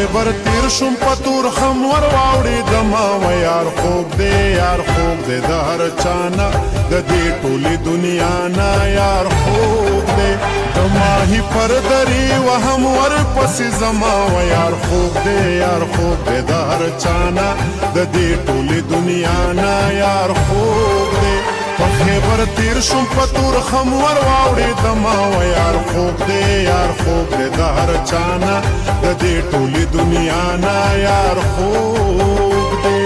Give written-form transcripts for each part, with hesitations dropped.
خیبر تیر شم پتور خم ور واوړې دما و یار خوب دې یار خوب دې د هر چانا د دې ټولې دنیا نه یار خوب دې دماهي پر دري وهم ور پسې زما و یار خوب دې یار خوب دې د هر چانا د دې ټولې دنیا نه یار خوب دې په خیبر تیر شم پتور خم ور واوړې دما و یار خوب دې یار خوب دې د هر چانا د دې ټولې دنیا نه یار خوب دې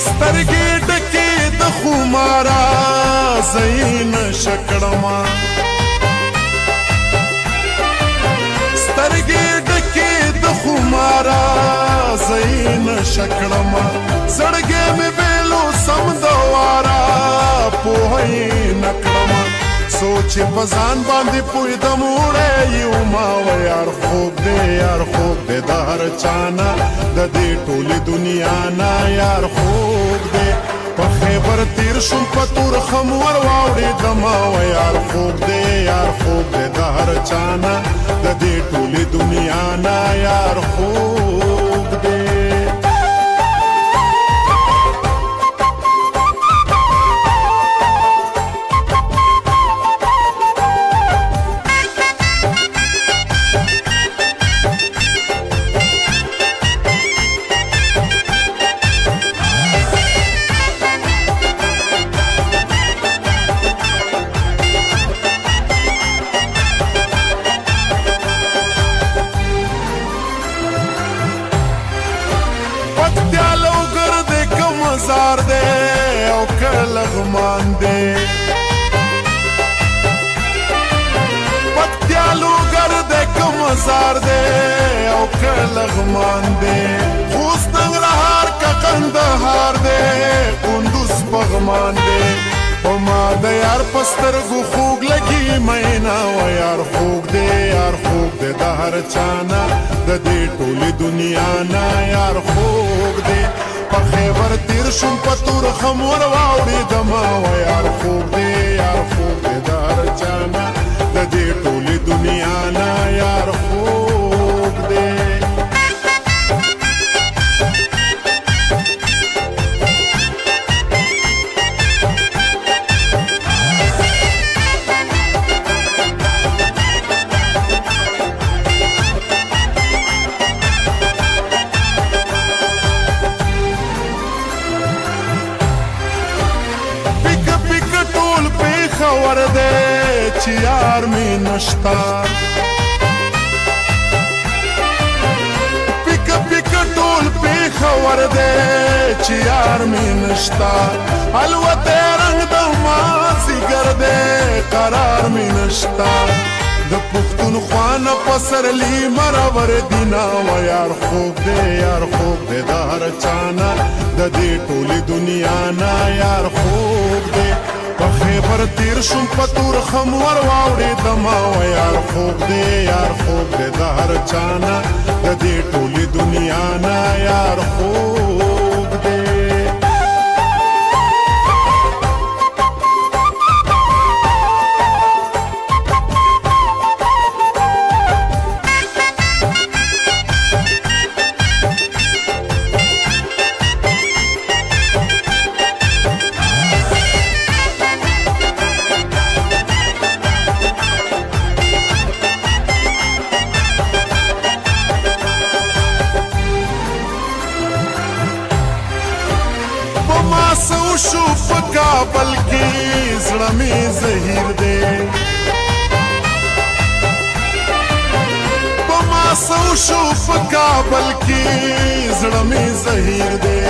سترګې ډکې د خمارا زین شکړما سترګې ډکې د خمارا زین شکړما زړګې مې بیلو سم دوارا پوهې نکړما سوچ بزان باندې پوی د موړې یو ما و یار خوب دې یار خوب دې د هر چانا د دې ټولې دنیا نه یار خوب دې په خیبر تیر شم پتور خم ور واوړې دما و یار خوب دې یار خوب دې د هر چانا د دې ټولې دنیا نه یار خوب دې زار دے او کلغمان دے پتیالو گرد کم زار دے او کلغمان دے خوست ننگرهار کا قندهار دے کندوز پغمان دے وما د یار پسترګو خوږ لګي مینا و یار خوږ دې یار خوږ دې د هر چانا د دې ټولې دنیا نه یار خوږ دې په خیبر تیر شم پتور خم ور واوړې دما و یار خوږ دې یار خوږ دې د هر چانا د دې ټولې دنیا نه یار خوږ دې خبر دے چې یار می نشتا پیک پیک ټول په خبر دے چې یار می نشتا الوته رنگ د مازیګر دے قرار می نشتا د پښتونخوا نه پسرلی مرور دینا و یار خوب دے یار خوب دے د هر چانا د دې ټولې دنیا نه یار خوب دے په خیبر تیر شم پتور خم ور واوړې دما و یار خوب دې یار خوب دې د هر چانا د دې ټولې دنیا نه یار خوب دې شو په کابل کې زړه مې زهیر دی په ما سو شو په کابل کې زړه مې زهیر دی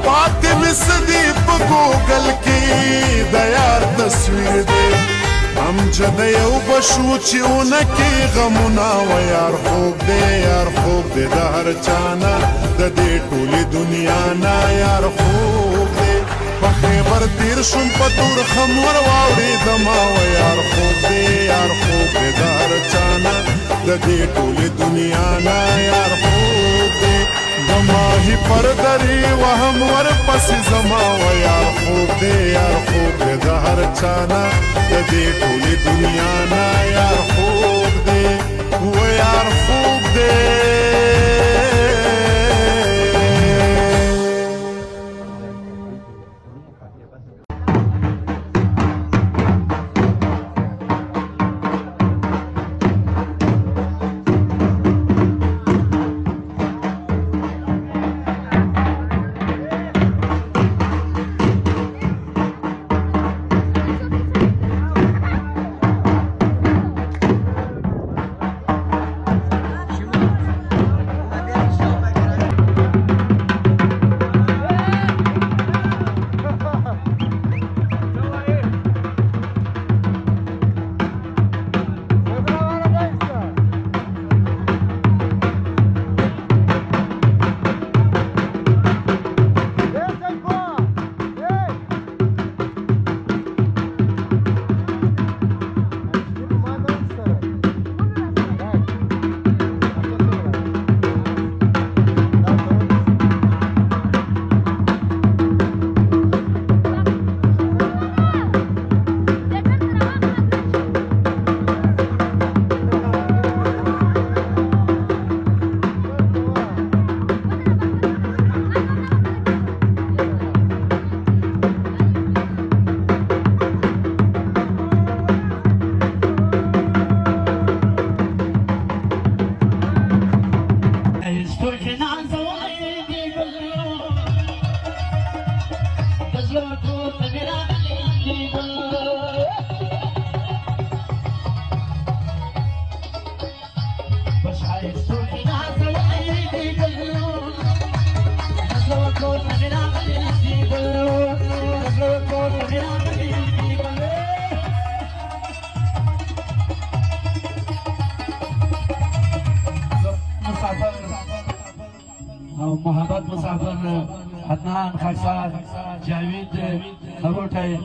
پاتې مې سدي په ګوګل کې د یار تصویر دی امجد یو بشو چې اونکې غمونه و یار خوب دی یار خوب دی د هر چانا د دې ټولې دنیا نه یار خوب دی خیبر تیر شم پتور خمور واوړې دما و یار خوب دې یار خوب دې دار چانا د دې ټولې دنیا نه یار خوب دې دما هی پر دري وهم ور پس زما و یار خوب دې یار خوب دې دار چانا د دې ټولې دنیا نه یار خوب دې و یار خوب دې محمد مسافر عدنان خاکسار جاوید نبوتای